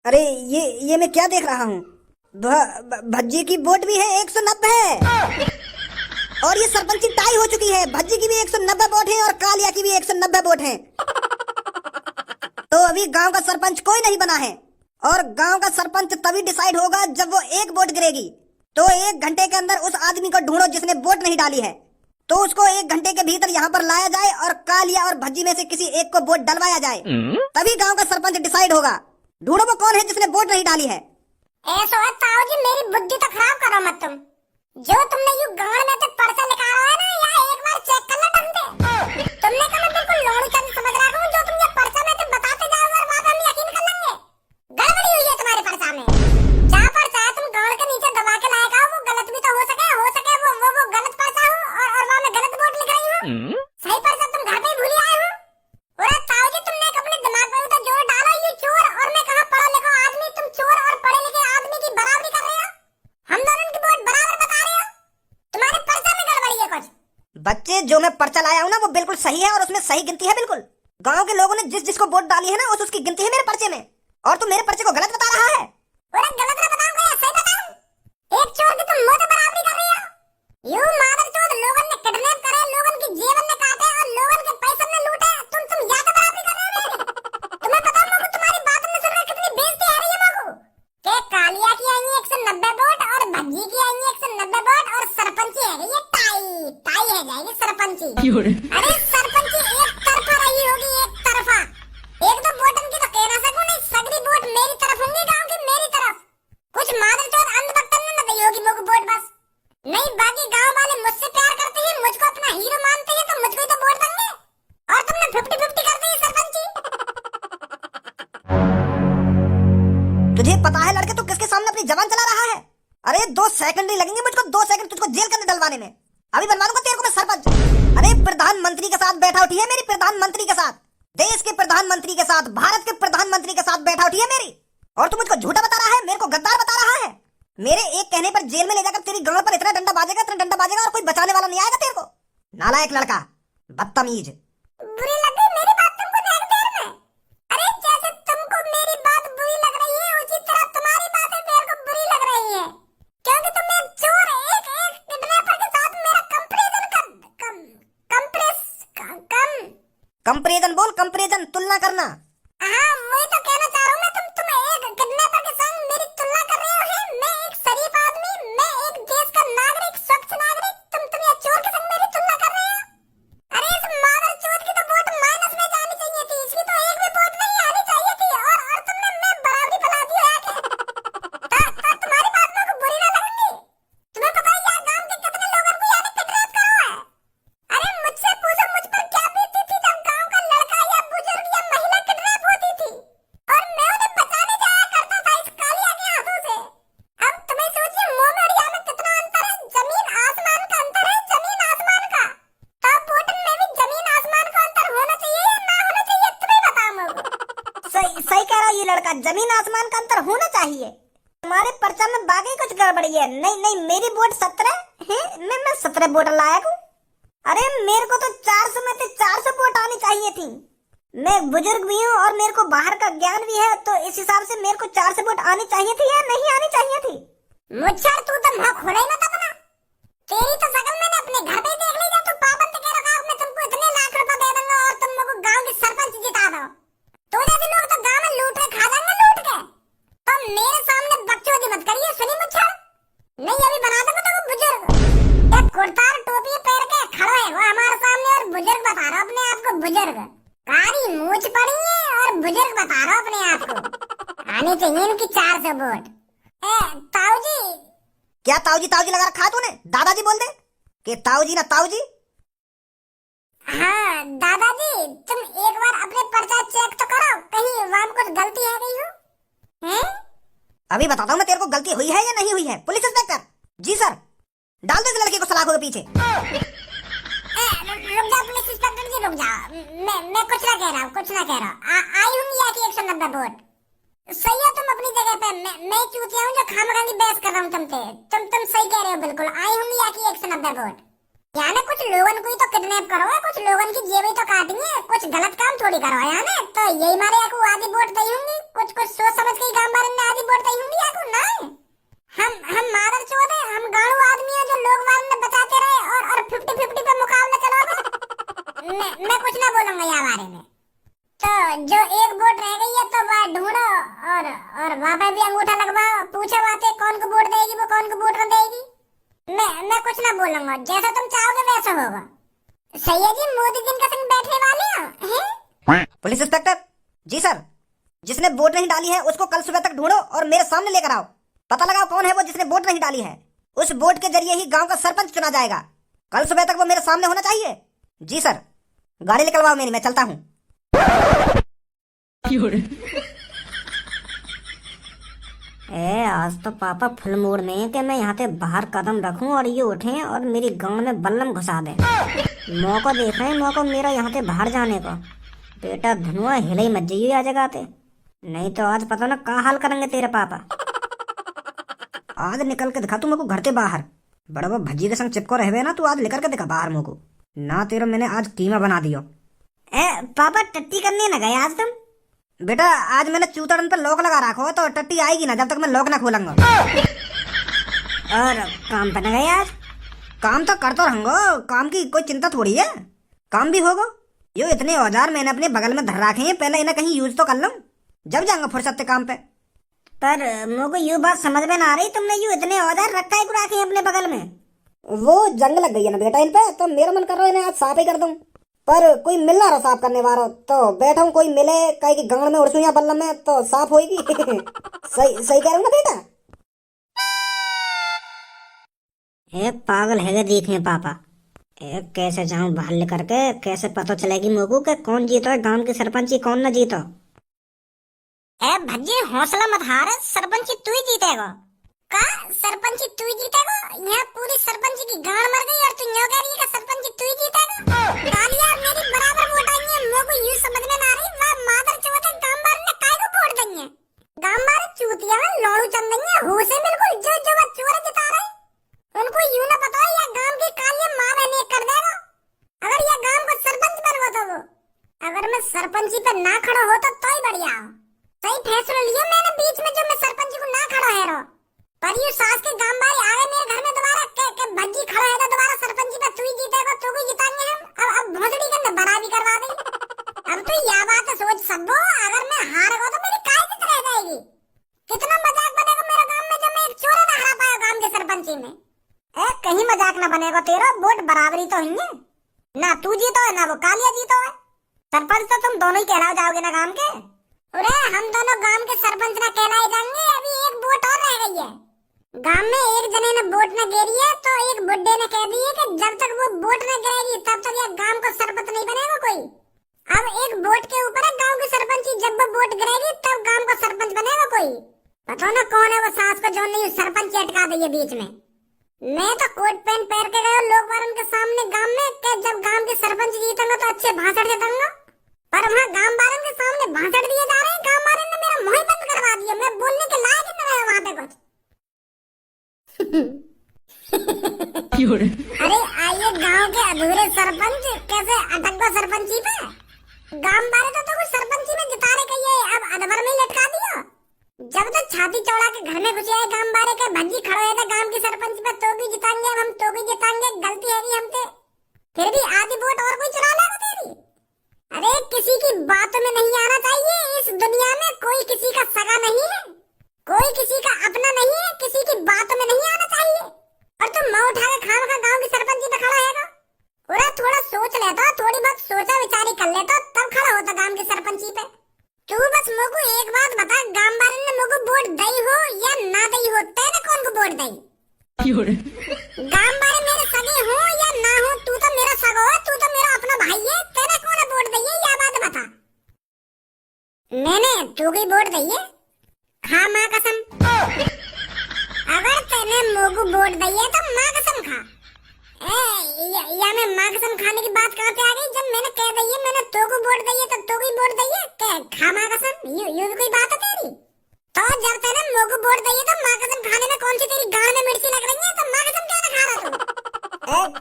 अरे ये मैं क्या देख रहा हूँ। भज्जी की वोट भी है 190 है। और ये सरपंची टाई हो चुकी है। भज्जी की भी 190 वोट है और कालिया की भी 190 वोट है। तो अभी गांव का सरपंच कोई नहीं बना है। और गांव का सरपंच तभी डिसाइड होगा जब वो एक वोट गिरेगी। तो 1 घंटे के अंदर उस आदमी को ढूंढो जिसने वोट नहीं डाली है। तो उसको 1 घंटे के भीतर यहाँ पर लाया जाए और कालिया और भज्जी में से किसी एक को वोट डलवाया जाए। तभी गांव का सरपंच डिसाइड होगा। ढूंढो वो कौन है जिसने वोट नहीं डाली है। ऐसा है ताऊ जी, मेरी बुद्धि तो खराब करो मत तुम। जो तुमने यू गांव में तो पर्चा निकाला है ना, या एक बार चेक कर लो ढंग से। तुमने कहा मैं बिल्कुल लोड़ी चंद समझ रहा हूँ। जो तुम ये पर्चा में तो बताते जाओगे और बाद हम यकीन कर लेंगे। गड़बड़ी हुई है तुम्हारे पर्चा में। जहाँ पर चाहे तुम गांव के नीचे दबा के लाएगा, वो गलत भी तो हो सके वो गलत पर्चा हो और वहाँ में गलत वोट लिख रही हूँ। सही पर्चा तुम घर पे ही भूल आए हो। और ताऊ जी तुमने अपने दिमाग में तो जोर डाला। ये चोर और मैं कहा पढ़ा लिखा आदमी, तुम चोर और पढ़े लिखे आदमी की बराबरी कर रहे हो। हम दोनों की वोट बराबर बता रहे हो। तुम्हारे पर्चा में गड़बड़ी है कुछ। बच्चे, जो मैं पर्चा लाया हूँ ना वो बिल्कुल सही है और उसमें सही गिनती है। बिल्कुल गांव के लोगों ने जिस जिसको वोट डाली है ना उसकी गिनती है मेरे पर्चे में। और तुम मेरे पर्चे को गलत बता रहा है। और गलत ना बताऊंगा या सही बताऊं? एक चोर की तुम मुंह से बराबरी कर रही हो। यू मादर चोद, लोगों ने किडनैप करे, लोगों की जेवन ने काटे और लोगों के पैसे ने लूटे। तुम या तो बराबरी कर रहे हो मेरी। तुम्हें पता है तुम्हारी बात में सुन रहे कितनी बेइज्जती आ रही है मगू। के कालिया की आएंगी 190 वोट और भज्जी की आएंगी 190 वोट और सरपंची है ये टाई है जाएगी सरपंची। अरे सरपंची एक तरफा रही होगी, एक तरफा। एक दो वोटन की तो कह ना सकूं, नहीं सगरी वोट मेरी तरफ होंगी, गांव की मेरी तरफ। कुछ मादर चोद अंधभक्तन ने दी होगी मगू वोट बस। नहीं, बाकी गांव वाले मुझसे प्यार करते हैं, मुझको अपना हीरो मानते हैं, तो मुझको ही तो वोट देंगे। और तुमने 50-50 कर दी है सरपंची। तुझे पता है लड़के तू किसके सामने अपनी जबान चला रहा है? अरे 2 सेकंड नहीं लगेंगे मुझको, 2 सेकंड तुझको जेल के अंदर डलवाने में। अभी बनवा दूंगा तेरे को मैं सरपंच। अरे प्रधानमंत्री के साथ बैठा उठी है मेरी, प्रधानमंत्री के साथ, देश के प्रधानमंत्री के साथ, भारत के प्रधानमंत्री के साथ बैठा उठी है मेरी। और तू मुझको झूठा बता रहा है, मेरे को गद्दार बता रहा है। मेरे एक कहने पर जेल में ले जाकर तेरी गांव पर इतना डंडा बाजेगा और कोई बचाने वाला नहीं आएगा तेरे को। नालायक लड़का, बदतमीज। बुरी लग गई मेरी बात तुमको देख देर में। अरे जैसे तुमको मेरी बात बुरी लग रही है, उसी तरह तुम्हारी बातें मेरे को बुरी लग रही है। क्योंकि तुम एक चोर, एक किडनैपर के साथ मेरा कंपैरिजन बोल, कंपैरिजन, तुलना करना। हाँ, वही तो कहना चाह रहा हूँ मैं। तुम एक किडनैपर के संग मेरी तुलना कर रहे हो। मैं एक शरीफ आदमी, मैं एक देश का नागरिक, स्वच्छ नागरिक, तुम ये चोर के संग मेरी तुलना कर रहे हो। अरे इस मादर चोद की तो वोट माइनस में जानी चाहिए थी, इसकी तो एक भी वोट नहीं आनी चाहिए थी। और तुमने मैं बराबरी फैला दी है आके। तुम्हारी बात मेरे को बुरी ना लगेगी। तुम्हें पता है यार गांव के कितने लोगों को यानी किडनैप करो है। अरे मुझसे पूछो मुझ पर क्या बीतती थी जब गांव का लड़का या बुजुर्ग या महिला किडनैप होती थी और मैं उन्हें बचाने जाया करता था इस कालिया के हाथों से। अब तुम्हें सोचिए मोमेडिया में कितना अंतर है, जमीन आसमान का अंतर है, जमीन आसमान का। तब वोटन में भी जमीन आसमान का अंतर होना चाहिए या ना होना चाहिए, तुम्हें बताओ मुझे। सही कह रहा है ये लड़का, जमीन आसमान का अंतर होना चाहिए। तुम्हारे पर्चा में बाकी कुछ गड़बड़ी है। नहीं, मेरी वोट 17 है, मैं 17 वोट लायक हूँ। अरे मेरे को तो 400 में से 400 वोट आनी चाहिए थी। मैं बुजुर्ग भी हूँ और मेरे को बाहर का ज्ञान भी है, तो इस हिसाब से मेरे को 400 वोट आनी चाहिए थी या नहीं आनी चाहिए थी? मुझे तू तो मुंह खोला ही मत अपना। तेरी तो शकल मैंने अपने घर पे ही देख ली। जब तू पाबंद के रखा, मैं तुमको इतने लाख रुपए दे दूंगा और तुम लोग गांव के सरपंच जिता दो। तो जैसे लोग तो गांव में लूट के खा जाएंगे लूट के। तो मेरे सामने बकचोदी मत करिए, सुनी मुझे। नहीं अभी बना दूंगा तो बुजुर्ग। एक कुर्ता और टोपी पहन के खड़ा है वो हमारे सामने और बुजुर्ग बता रहा अपने आप को बुजुर्ग। कारी मूछ पड़ी है और बुजुर्ग बता रहा अपने आप को। आनी चाहिए इनकी 400 वोट। ताऊ जी। क्या ताऊजी लगा रखा तूने? दादाजी बोल दे कि ताऊजी ना ताऊजी। हाँ दादाजी, तुम एक बार अपने पर्चा चेक तो करो, कहीं वहां कुछ गलती है नहीं हो। हैं? अभी बताता हूँ मैं तेरे को, गलती हुई है या नहीं हुई है। पुलिस इंस्पेक्टर जी सर, डाल दो इस लड़के को सलाखों के पीछे। रुक जाओ पुलिस इंस्पेक्टर जी, रुक जाओ। मैं कुछ ना कह रहा हूँ। आई हूँ या कि 190 वोट सही है। तुम अपनी जगह पे, मैं चूतिया हूँ जो खामखा की बहस कर रहा हूँ तुमसे। तुम सही कह रहे हो बिल्कुल। आई हूँ या कि 190 वोट। यानी कुछ लोगन को ही तो किडनैप करो है, कुछ लोगन की जेबें तो काटी है, कुछ गलत काम थोड़ी करो है यानी। तो यही मारे को आधी वोट दी होंगी, कुछ सोच समझ के गांव वाले ने आधी वोट दी होंगी याको ना। हम मादर चोद है, हम गाड़ू आदमी है जो लोग वाले ने बचाते रहे और 50-50 पे मुकाबला चलाओगे। मैं कुछ ना बोलूंगा यहाँ बारे में। तो जो एक वोट रह गई है तो वह ढूंढो और वहां पे भी अंगूठा लगवाओ, पूछो बातें कौन को वोट देगी, वो कौन को वोट न देगी। मैं कुछ ना बोलूंगा, जैसा तुम चाहोगे वैसा होगा। सही है जी, मोदी जी के संग बैठने वाले हैं। पुलिस इंस्पेक्टर जी सर, जिसने वोट नहीं डाली है उसको कल सुबह तक ढूंढो और मेरे सामने लेकर आओ। पता लगाओ कौन है वो जिसने वोट नहीं डाली है। उस वोट के जरिए ही गांव का सरपंच चुना जाएगा। कल सुबह तक वो मेरे सामने होना चाहिए। जी सर, गाड़ी निकलवाओ मेरी, मैं चलता हूँ। आज तो पापा फुल मूड में है कि मैं यहाँ पे बाहर कदम रखूं और ये उठे और मेरी गांव में बल्लम घुसा दे। मौका देख रहे हैं, मौका मेरा यहाँ पे बाहर जाने का। बेटा धनुआ हिले ही मत जाइए आ जगह पे, नहीं तो आज पता ना क्या हाल करेंगे तेरे पापा। आज निकल के दिखा तू मेरे को घर के बाहर। बड़ा वो भज्जी के संग चिपको रहे ना, तू आज निकल के दिखा बाहर मेरे को ना। तेरा मैंने आज कीमा बना दियो। पापा टट्टी करने न गए आज तुम? बेटा आज मैंने चूतड़न पे लॉक लगा रखा हो तो टट्टी आएगी ना जब तक मैं लॉक ना खोलूंगा। और काम पे न गए आज? काम तो करता रहूंगा, काम की कोई चिंता थोड़ी है, काम भी होगा। यो इतने औजार मैंने अपने बगल में धर रखे हैं, पहले इन्हें कहीं यूज तो कर लूं, जब जाऊंगा फुर्सत से काम पे। पर मुझको ये बात समझ में ना आ रही, तुमने यूं इतने औजार रखा है रखे हैं अपने बगल में? वो जंग लग गई है ना बेटा इन पे, तो मेरा मन कर रहा है इन्हें आज साफ ही कर दूं। पर कोई मिल ना रहा साफ करने वाला, तो बैठा हूँ कोई मिले कहीं की गांव में उड़सू या बल्लम में तो साफ होगी। सही कह रहा हूँ ना बेटा? पागल है देखे पापा, कैसे जाऊं बाहर लेकर के, कैसे पता चलेगी मोगू के कौन जीतो है गांव की सरपंची कौन न जीतो। भज्जी हौसला मत हार, सरपंची तू ही जीतेगा। का सरपंची तू ही जीतेगा? यहाँ पूरी सरपंची की गांड मर गई और तू न्यों कह रही है कि सरपंची तू ही जीतेगा? कालिया मेरी बराबर वोट आई है, मोगू यूं समझ में ना आ रही वाह मादर चौथे गांव वाले ने काय को वोट दी है। गांव वाले चूतिया लौड़ू चल गई है, होश है बिल्कुल, जो बात चोर जिता रहे उनको यूं ना पता है या गांव की कालिया मां बहने कर देगा। अगर ये गांव को सरपंच बनवा तो वो, अगर मैं सरपंची पे ना खड़ा होता तो ही बढ़िया। सही फैसला लिया मैंने बीच में, जो मैं सरपंच को ना खड़ा है रो। पर ये सास के गांव वाले आ गए मेरे घर में दोबारा के भज्जी खड़ा है तो दोबारा सरपंची पे तू ही जीतेगा, तू ही जिताएंगे हम। अब भोसड़ी के बड़ा भी करवा दी। अब तो यह बात सोच सबो, अगर मैं हार गया तो मेरी काय जित रह जाएगी। कितना मजाक बनेगा मेरे गांव में, जो मैं एक चोर ना हरा पाया गांव के सरपंची में। कहीं मजाक ना बनेगा तेरा, वोट बराबरी तो ही है ना, तू जीतो है ना वो कालिया जीतो है। सरपंच तो तुम दोनों ही कहलाओ जाओगे ना गांव के। अरे हम दोनों गांव के सरपंच ना कहलाए जाएंगे, अभी एक वोट और रह गई है। गांव में एक जने ने वोट न गिरी है तो एक बुड्ढे ने कह दी है कि जब तक वो वोट न गिरेगी तब तक ये गांव को सरपंच नहीं बनेगा कोई। अब एक वोट के ऊपर है गांव की सरपंची, जब वो वोट गिरेगी तब गांव का सरपंच बनेगा कोई। पता ना कौन है वो सास को जो नहीं सरपंच अटका दी है बीच में। मैं तो कोट पैंट पहन के गया लोग वालों के सामने गांव में कि जब गांव के सरपंच जीतेंगे तो अच्छे भाषण से दूंगा, पर वहाँ गांव वालों के सामने भाषण दिए जा रहे हैं। गांव वालों ने मेरा मुंह बंद करवा दिया, मैं बोलने के लायक ही नहीं रहा वहाँ पे कुछ। अरे आइए गांव के अधूरे सरपंच कैसे अटक गो सरपंची पे। गांव वाले तो कुछ सरपंची में जिताने के ये अब अधवर में लटका दिया। जब तक छाती चौड़ा के घर में घुसे आए गांव वाले के भज्जी खड़े हुए थे गांव की सरपंच पे, तो भी जिताएंगे हम, तो भी जिताएंगे, गलती है नहीं हमसे। फिर भी आधी वोट और कोई चुरा लेगा तेरी। अरे किसी की बातों में नहीं आना चाहिए, इस दुनिया में कोई किसी का सगा नहीं है, कोई किसी का अपना नहीं है, किसी की बातों में नहीं आना चाहिए। और तुम मुंह उठा के खाम खा गांव की सरपंची पे खड़ा हैगा। पूरा थोड़ा सोच लेता, थोड़ी बहुत सोचा विचारी कर लेता, तब खड़ा होता गांव की सरपंची पे। तू बस मुझको एक बात बता, गांव वाले ने मुझको वोट दी हो या ना दी हो, तेरे कौन को वोट दी? गांव वाले मेरे सगे हो या ना हो, तू तो मेरा सगा है, तू तो मेरा अपना भाई है, तेरे कौन वोट दी है यह बात बता। मैंने तू की वोट दी है, खा माँ कसम। अगर तेने मुझको वोट दी है तो माँ कसम खा। या मैं माँ कसम खाने की बात कहाँ पे आ गई, जब मैंने कह दी है मैंने तो को वोट दी है तो तो को वोट दी है, खा माँ कसम, ये कोई बात है तेरी? तो जब तेने मुझको वोट दी है तो माँ कसम खाने में कौन सी तेरी गांड में मिर्ची लग रही है, तो माँ कसम क्या खा रहा तू?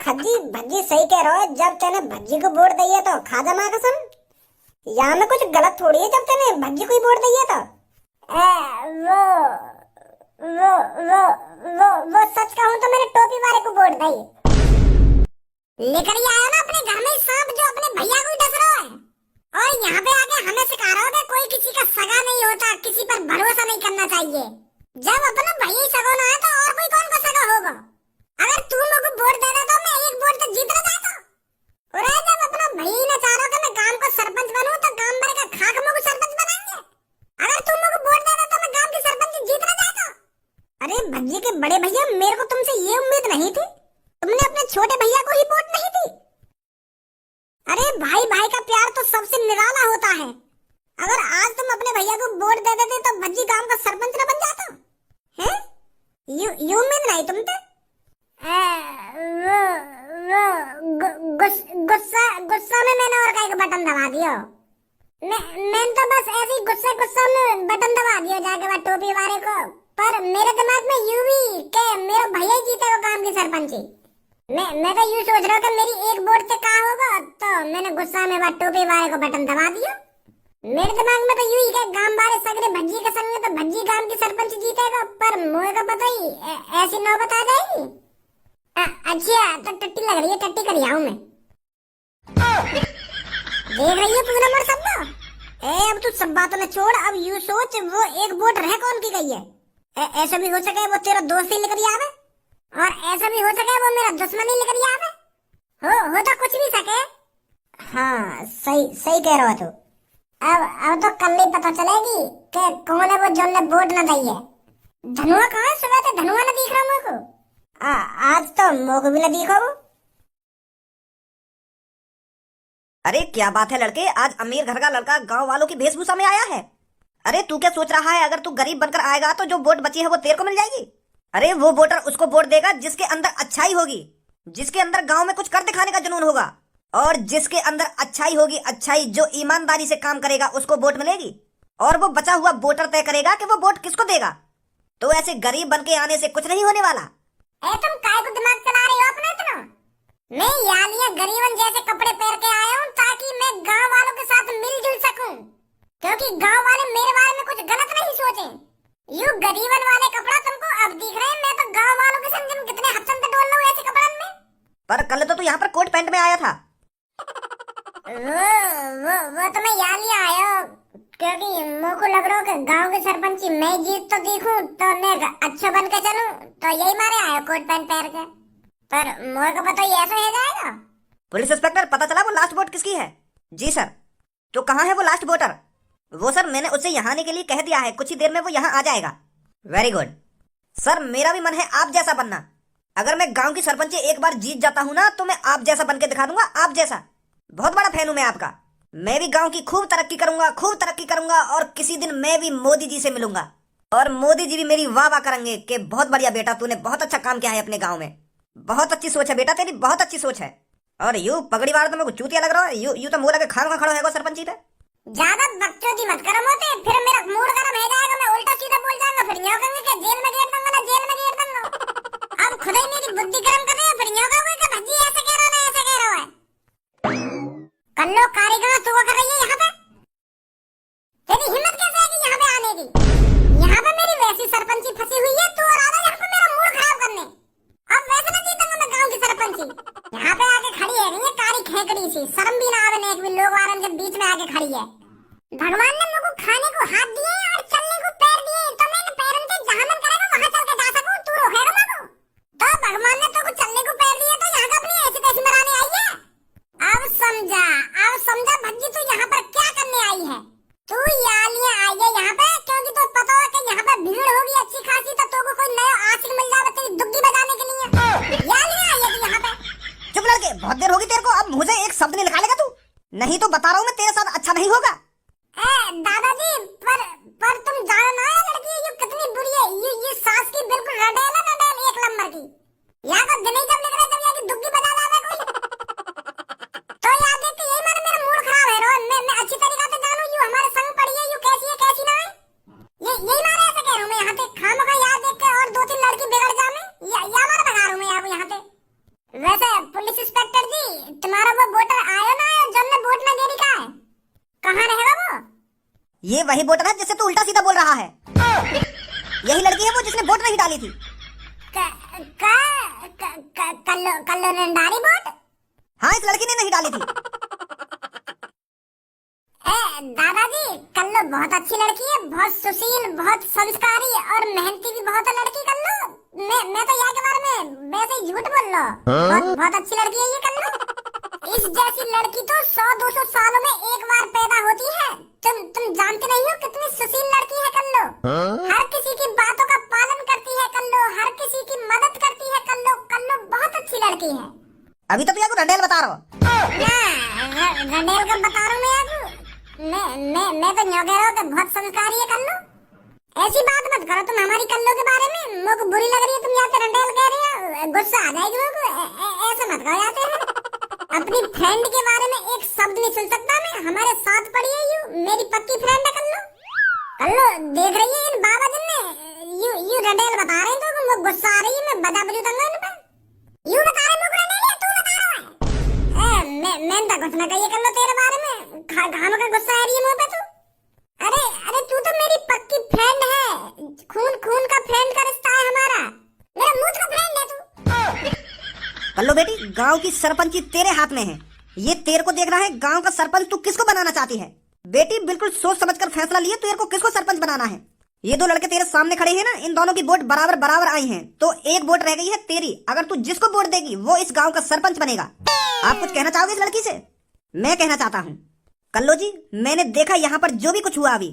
खज्जी भज्जी भज्जी सही कह रहा है। जब तेने भज्जी को वोट दी है तो खा जा माँ कसम। यहाँ में कुछ गलत थोड़ी है जब तेने भज्जी को ही वोट दी है तो। वो वो वो वो सच कहूँ तो मेरे टोपी वाले को वोट दी। लेकर ही आया ना अपने घर में सांप जो अपने भैया को ही डस रहा है, और यहाँ पे आके हमें सिखा रहा है कोई किसी का सगा नहीं होता, किसी पर भरोसा नहीं करना चाहिए। जब अपना भैया ही सगा ना है तो और कोई कौन का सगा होगा। अगर तू मुझको वोट दे दे तो मैं एक वोट तक जीत रहा था। और जब अपना भैया ही ना चाह रहा कि मैं गांव का सरपंच बनूं तो गांव भर का खाक मुझको सरपंच बनाएंगे। अगर तू मुझको वोट दे दे तो मैं गांव की सरपंच जीत रहा था। अरे भज्जी के बड़े भैया, मेरे को तुमसे ये उम्मीद नहीं थी, तुमने अपने छोटे भैया को ही वोट नहीं दी। अरे भाई भाई का प्यार तो सबसे निराला होता है। अगर आज तुम अपने भैया को वोट दे देते तो भज्जी गांव का सरपंच न बन जाता है। यू उम्मीद नहीं तुमसे। गुस्सा में मैंने और का बटन दबा दिया। मैं तो बस ऐसे ही गुस्सा में बटन दबा दिया जाके बाद टोपी वाले को। पर मेरे दिमाग में यूं भी के मेरा भैया ही जीतेगा गांव की सरपंची। मैं तो यूं सोच रहा था मेरी एक वोट से क्या होगा, तो मैंने गुस्सा में बाद टोपी वाले को बटन दबा दिया। मेरे दिमाग में तो यूं ही के गांव वाले सगरे भज्जी के संग तो भज्जी गांव की सरपंच जीतेगा। पर मुझे का पता ही ऐसी नौबत आ जाएगी। अच्छा तो टट्टी लग रही है, टट्टी कर आऊं मैं। देख रही है पूरा मर सब ना। अब तू सब बातों ने छोड़, अब यूं सोच वो एक वोट रह कौन की गई है। ऐसा भी हो सके वो तेरा दोस्त ही लेकर आवे, और ऐसा भी हो सके वो मेरा दुश्मन ही लेकर आवे। हो तो कुछ भी सके। हाँ सही कह रहा तू। अब तो कल ही पता चलेगी कि कौन है वो जो ने वोट न दी है। धनुआ कहाँ है? सुबह से धनुआ न दिख रहा मुझको। आज तो मोको भी न दिखा वो। अरे क्या बात है लड़के, आज अमीर घर का लड़का गांव वालों की वेशभूषा में आया है। अरे तू क्या सोच रहा है, अगर तू गरीब बनकर आएगा तो जो वोट बची है वो तेरे को मिल जाएगी। अरे वो वोटर उसको वोट देगा जिसके अंदर अच्छाई होगी, जिसके अंदर गांव में कुछ कर दिखाने का जुनून होगा, और जिसके अंदर अच्छाई होगी, अच्छाई जो ईमानदारी से काम करेगा उसको वोट मिलेगी। और वो बचा हुआ वोटर तय करेगा कि वो वोट किसको देगा। तो ऐसे गरीब बन के आने से कुछ नहीं होने वाला। तुम काय को दिमाग चला रहे हो अपने इतना? मैं यालिया गरीबन जैसे कपड़े पहन के आया हूँ ताकि मैं गांव वालों के साथ मिलजुल सकूं, क्योंकि गांव वाले मेरे बारे में कुछ गलत नहीं सोचे। यू गरीबन वाले कपड़ा तुमको अब दिख रहे हैं, मैं तो गांव वालों के संग कितने हफ्ते डोल रहा हूँ ऐसे कपड़न में। पर कल तो तू यहाँ पर कोट पैंट में आया था। वो तो मैं यालिया आया क्योंकि मुझको लग रहा है कि गांव के सरपंच मैं जीत तो दिखूं तो मैं अच्छा बन के चलूं, तो यही मारे आया कोट पैंट पहन के। पर मुझे को पता ही ऐसा हो जाएगा। पुलिस इंस्पेक्टर, पता चला वो लास्ट वोट किसकी है? जी सर। तो कहाँ है वो लास्ट वोटर? वो सर मैंने उससे यहाँ आने के लिए कह दिया है, कुछ ही देर में वो यहाँ आ जाएगा। वेरी गुड सर, मेरा भी मन है आप जैसा बनना। अगर मैं गांव की सरपंच एक बार जीत जाता हूँ ना तो मैं आप जैसा बन के दिखा दूंगा, आप जैसा। बहुत बड़ा फैन हूं मैं आपका। मैं भी गांव की खूब तरक्की करूंगा और किसी दिन मैं भी मोदी जी से मिलूंगा और मोदी जी भी मेरी वाह वाह करेंगे कि बहुत बढ़िया बेटा, तूने बहुत अच्छा काम किया है अपने गांव में। बहुत अच्छी सोच है बेटा तेरी, बहुत अच्छी सोच है। और यू पगड़ी वाला तो मेरे को चूतिया लग रहा है। यू तो मुंह लगे खाना खड़ा है सरपंची पे। ज्यादा बकचोदी मत करो मोटे, फिर मेरा मूड गरम हो जाएगा, मैं उल्टा सीधा बोल जाऊंगा, फिर यूं कहेंगे कि जेल में गेर दूंगा ना, जेल में गेर दूंगा। अब खुद ही मेरी बुद्धि गरम कर रहे हैं, फिर यूं कहोगे कि भज्जी ऐसे कह रहा है, ऐसे कह रहा है। कल्लो कारीगर तू कर रही है यहाँ पे? तेरी हिम्मत कैसे है कि यहाँ पे आने की? यहाँ पे मेरी वैसी सरपंची फंसी हुई है, तू और आ रहा यहाँ पे मेरा मूड खराब करने। अब वैसे ना जीतूंगा मैं गांव की सरपंची। यहाँ पे आके खड़ी है नहीं कारी खेकड़ी सी, शर्म भी ना आवे ने, एक भी लोग आ रहे हैं बीच में आके खड़ी है। भगवान ने मुझको खाने को हाथ दिए और चलने को पैर दिए, तो मैं इन पैरों से जहाँ मन करेगा वहाँ चल के जा सकूं, तू रोकेगा मुझको? तो भगवान ने तो कुछ चलने को पैर दिए तो यहाँ का अपनी ऐसी तैसी मराने आई है। अब समझा भज्जी तू यहाँ पर क्या करने आई है। तू यालियां आई है यहाँ पे क्योंकि तो पता है कि यहाँ पे भीड़ होगी अच्छी खासी, तो तुमको कोई नया आशिक मिल जाएगा तेरी दुग्गी बजाने के लिए। यालियां आई है तू यहाँ पे। चुप लड़के, बहुत देर होगी तेरे को, अब मुझे एक शब्द नहीं निकालेगा तू, नहीं तो बता रहा हूँ मैं तेरे साथ अच्छा नहीं होगा। दादाजी पर तुम जानो ना ये लड़की ये कितनी बुरी है। ये सास की बिल्कुल रडेल है, रडेल एक नंबर की। यहाँ को दिन ही जब निकले तब यहाँ की दुग्गी बजा लावे कोई। तो याद देख के यही मारे मेरा मूड खराब है रोहन। मैं अच्छी तरीके से जानू यू हमारे संग पड़ी है, यू कैसी है कैसी ना है। यही मारे ऐसे कह रहा हूँ मैं यहाँ पे खामखा याद देख के और दो तीन लड़की बिगड़ जाए, या मारे भगा रहा हूँ मैं यहाँ पे। वैसे पुलिस इंस्पेक्टर ये वही वोटर है जिससे तू उल्टा सीधा बोल रहा है। यही लड़की है वो जिसने वोट नहीं डाली थी। कल्लो ने डाली वोट? हाँ, इस लड़की ने नहीं डाली थी। दादाजी, कल्लो बहुत अच्छी लड़की है, बहुत सुशील, बहुत संस्कारी और मेहनती भी बहुत है लड़की कल्लो। मैं तो यहाँ के बारे में वैसे ही झूठ बोल लो। बहुत अच्छी लड़की है ये कल्लो। इस जैसी लड़की तो 100-200 सालों में एक बार पैदा होती है। तुम जानते नहीं हो कितनी सुशील लड़की है कल्लो। हर किसी की बातों का पालन करती है कल्लो, हर किसी की मदद करती है कल्लो। कल्लो बहुत अच्छी लड़की है। अभी तो तू यार रंडेल बता रहा हो। रंडेल का बता रहा हूँ मैं तो न्यों कह रहा हूँ कि बहुत संस्कारी है कल्लो। ऐसी बात मत करो तुम हमारी कल्लो के बारे में, मेरे को बुरी लग रही है। तुम यहाँ पे रंडेल कह रही हो, गुस्सा आ जाएगी मेरे को। ऐसे मत कहो यहाँ पे। अपनी फ्रेंड के बारे में एक शब्द नहीं सुन सकता मैं। हमारे साथ पड़ी है यू, मेरी पक्की फ्रेंड है कल्लो। कल्लो देख रही है इन बाबा जिन ने यू रंडेल बता रहे हैं तो मुझे गुस्सा आ रही है। मैं बजा बजू दूंगा इन पे। यू बता रहे मुझे रंडेल या तू बता रहा है? मैं तो कुछ ना कहिए कल्लो तेरे बारे में। घाम का गुस्सा आ रही है मुंह पे तू। अरे तू तो मेरी पक्की फ्रेंड है। खून का फ्रेंड का रिश्ता है हमारा। मेरा मुंह का फ्रेंड है तू। कल्लो बेटी, गांव की सरपंची तेरे हाथ में है। ये तेरे को देख रहा है गांव का सरपंच तू किसको बनाना चाहती है। बेटी बिल्कुल सोच समझकर फैसला लिए तेरे को किसको सरपंच बनाना है। ये दो लड़के तेरे सामने खड़े हैं ना, इन दोनों की वोट बराबर बराबर आई हैं, तो एक वोट रह गई है तेरी। अगर तू जिसको वोट देगी वो इस गांव का सरपंच बनेगा। आप कुछ कहना चाहोगे इस लड़की से? मैं कहना चाहता हूँ कल्लो जी, मैंने देखा यहाँ पर जो भी कुछ हुआ अभी,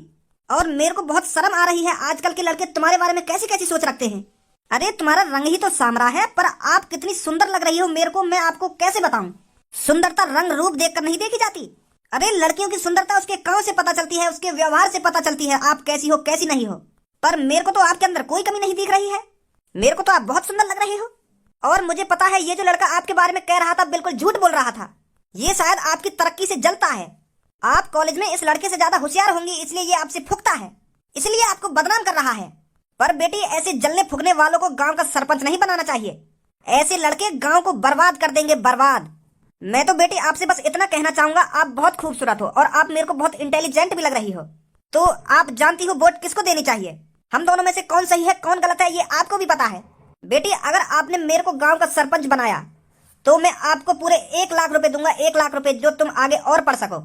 और मेरे को बहुत शर्म आ रही है। आजकल के लड़के तुम्हारे बारे में कैसी कैसी सोच रखते हैं। अरे तुम्हारा रंग ही तो सामरा है, पर आप कितनी सुंदर लग रही हो मेरे को, मैं आपको कैसे बताऊं। सुंदरता रंग रूप देखकर नहीं देखी जाती। अरे लड़कियों की सुंदरता उसके काम से पता चलती है, उसके व्यवहार से पता चलती है, आप कैसी हो कैसी नहीं हो। पर मेरे को तो आपके अंदर कोई कमी नहीं दिख रही है। मेरे को तो आप बहुत सुंदर लग रही हो। और मुझे पता है ये जो लड़का आपके बारे में कह रहा था बिल्कुल झूठ बोल रहा था। ये शायद आपकी तरक्की से जलता है। आप कॉलेज में इस लड़के से ज्यादा होशियार होंगी, इसलिए ये आपसे फुकता है, इसलिए आपको बदनाम कर रहा है। पर बेटी ऐसे जलने फूकने वालों को गांव का सरपंच नहीं बनाना चाहिए। ऐसे लड़के गांव को बर्बाद कर देंगे, बर्बाद। मैं तो बेटी आपसे बस इतना कहना चाहूंगा, आप बहुत खूबसूरत हो और आप मेरे को बहुत इंटेलिजेंट भी लग रही हो। तो आप जानती हो वोट किसको देनी चाहिए। हम दोनों में से कौन सही है कौन गलत है ये आपको भी पता है। बेटी अगर आपने मेरे को गांव का सरपंच बनाया तो मैं आपको पूरे 1 लाख रुपए दूंगा, 1 लाख रुपए, जो तुम आगे और पढ़ सको।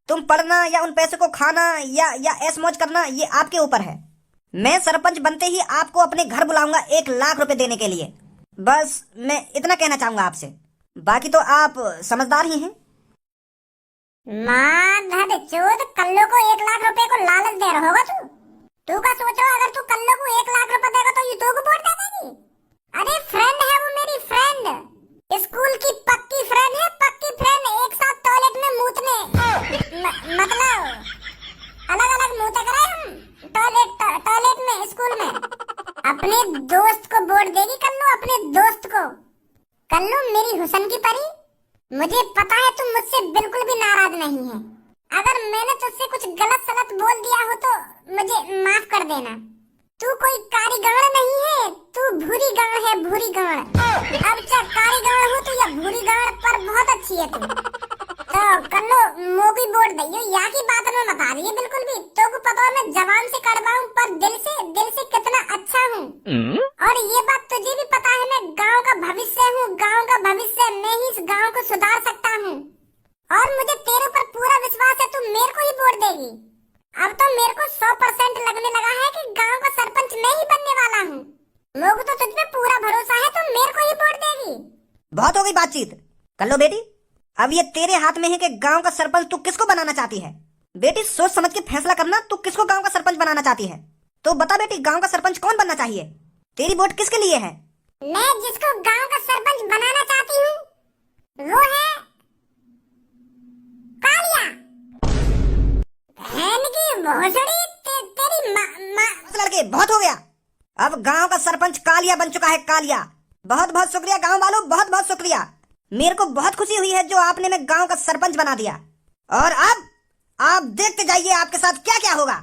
तुम पढ़ना या उन पैसे को खाना या ऐश मौज करना ये आपके ऊपर है। मैं सरपंच बनते ही आपको अपने घर बुलाऊंगा 1 लाख रुपए देने के लिए। बस मैं इतना कहना चाहूंगा आपसे, बाकी तो आप समझदार ही हैं। चोद, कल्लो को 1 लाख रुपए को लालच दे रहा होगा तू का सोचो, अगर तू कल्लो को 1 लाख रुपए देगा तो ये तो को वोट दे देगी। अरे फ्रेंड है वो, मेरी फ्रेंड, स्कूल की पक्की फ्रेंड है, पक्की फ्रेंड। एक साथ टॉयलेट में मूतने मतलब अलग अलग मूता करे हम टॉयलेट में स्कूल में। अपने दोस्त को वोट देगी कल्लो, अपने दोस्त को। कल्लो मेरी हुसन की परी, मुझे पता है तुम मुझसे बिल्कुल भी नाराज नहीं है। अगर मैंने तुझसे कुछ गलत सलत बोल दिया हो तो मुझे माफ कर देना। तू कोई कारीगर नहीं है, तू भूरी गाड़ है, भूरी गाड़। अब चाहे कारीगर हो तू या भूरी गाड़, पर बहुत अच्छी है तू। तो कल्लो मोगी वोट दइयो, यहाँ की बात में मत आ रही है बिल्कुल भी। तो को पता है मैं जबान से कड़वा हूँ पर दिल से कितना अच्छा हूँ। और ये बात तुझे भी पता है, मैं गाँव का भविष्य हूँ, गाँव का भविष्य। मैं ही इस गाँव को सुधार सकता हूँ और मुझे तेरे पर पूरा विश्वास है, तू मेरे को ही वोट देगी। अब तो मेरे को 100% लगने लगा है कि गांव का सरपंच मैं ही बनने वाला हूँ। लोगों तो तुझ पे पूरा भरोसा है, तो मेरे को ही वोट देगी। बहुत हो गई बातचीत। कल्लो बेटी अब ये तेरे हाथ में है कि गांव का सरपंच तू किसको बनाना चाहती है। बेटी सोच समझ के फैसला करना, तू किसको गांव का सरपंच बनाना चाहती है। तो बता बेटी गांव का सरपंच कौन बनना चाहिए। तेरी वोट किसके लिए है। मैं जिसको गांव का सरपंच बनाना चाहती हूँ वो है कालिया। तेरी लड़के बहुत हो गया। अब गांव का सरपंच कालिया बन चुका है, कालिया। बहुत बहुत शुक्रिया गांव वालों, बहुत बहुत शुक्रिया। मेरे को बहुत खुशी हुई है जो आपने मैं गांव का सरपंच बना दिया। और अब आप देखते जाइए आपके साथ क्या क्या होगा।